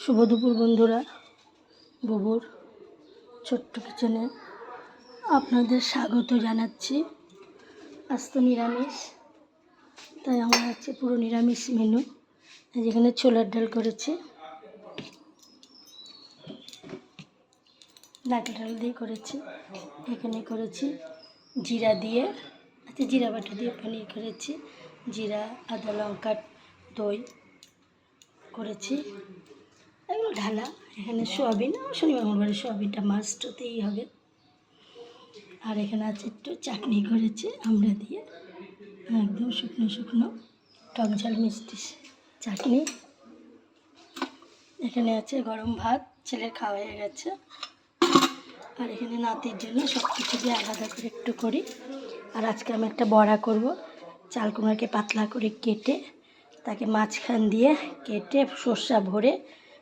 শুভ দুপুর বন্ধুরা, বুবুর ছোট্ট কিচেনে আপনাদের স্বাগত জানাচ্ছি। আজ তো নিরামিষ, তাই আমার আছে পুরো নিরামিষ মেনু। যেখানে ছোলার ডাল করেছি, নারকেল ডাল দিয়ে করেছি, এখানে করেছি জিরা দিয়ে, জিরা বাটা দিয়ে পনির করেছি, জিরা আদা লঙ্কা দই করেছি, এগুলো ঢালা। এখানে সোয়াবিন, শনিবার মঙ্গলবারে সোয়াবিনটা মাস্ট হতেই হবে। আর এখানে আছে একটু চাটনি করেছি আমরা দিয়ে, একদম শুকনো শুকনো টক ঝাল মিষ্টি চাটনি। এখানে আছে গরম ভাত, ছেলের খাওয়া হয়ে গেছে। আর এখানে নাতির জন্য সব কিছু দিয়ে আলাদা করে একটু করি। আর আজকে আমি একটা বড়া করব। চাল কুমড়াকে পাতলা করে কেটে তাকে মাঝখান দিয়ে কেটে সর্ষা ভরে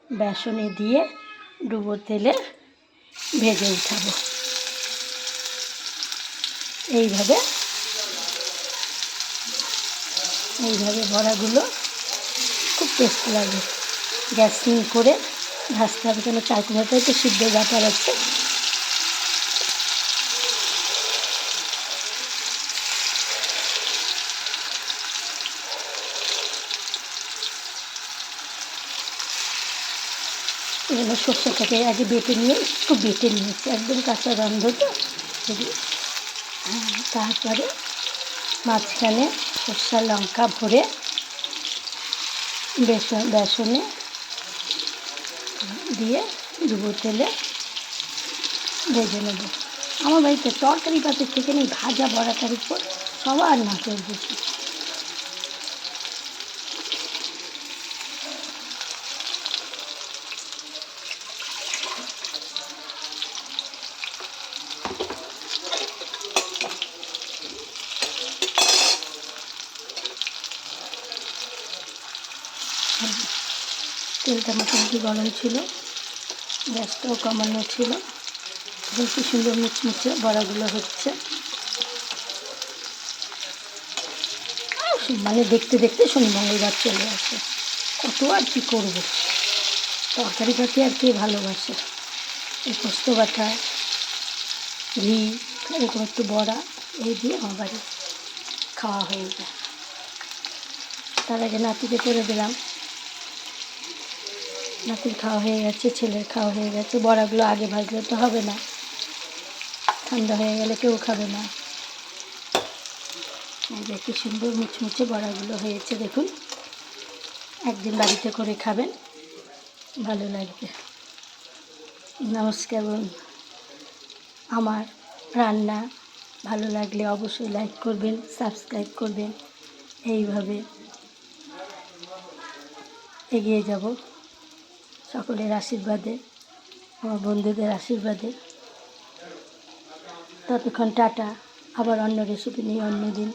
বেসনে দিয়ে ডুবো তেলে ভেজে উঠাবো। এইভাবে বড়াগুলো খুব টেস্ট লাগে। গ্যাস সিম করে ভাজতে হবে, কেন চাল কুমড়াটা একটু সিদ্ধ ব্যাপার আছে। এগুলো সর্ষেটাকে আগে বেটে নিয়ে একটু বেটে নিয়েছি, একদম কাঁচা গন্ধ তো। তারপরে মাঝখানে সর্ষা লঙ্কা ভরে বেসনে দিয়ে ডুবো তেলে ভেজে নেব। আমার বাড়িতে তরকারি পাতের থেকে নেই, ভাজা বড়াটার উপর সবার নজর বেশি। তেলটা মোটামুটি গরম ছিল, গ্যাসটাও কমানো ছিল। এখন কি সুন্দর মুচমুচে বড়াগুলো হচ্ছে, মানে দেখতে দেখতে শনি মঙ্গলবার চলে আসে। কত আর কি করবো, তরকারি পাতি আর কে ভালোবাসে। এই পোস্ত বাটা, ঘি, এরকম একটু বড়া, এই দিয়ে আমার বাড়ি খাওয়া হয়ে যায়। তার আগে নাতিকে করে দিলাম। নাতির খাওয়া হয়ে গেছে, ছেলের খাওয়া হয়ে গেছে। বড়াগুলো আগে ভাজলে তো হবে না, ঠান্ডা হয়ে গেলে কেউ খাবে না। এই যে কি সুন্দর মুচমুচে বড়াগুলো হয়েছে দেখুন। একদিন বাড়িতে করে খাবেন, ভালো লাগবে। নমস্কার বন্ধু, আমার রান্না ভালো লাগলে অবশ্যই লাইক করবেন, সাবস্ক্রাইব করবেন। এইভাবে এগিয়ে যাব সকলের আশীর্বাদে, আমার বন্ধুদের আশীর্বাদে। ততক্ষণ টাটা, আবার অন্য রেসিপি নিয়ে অন্য দিন।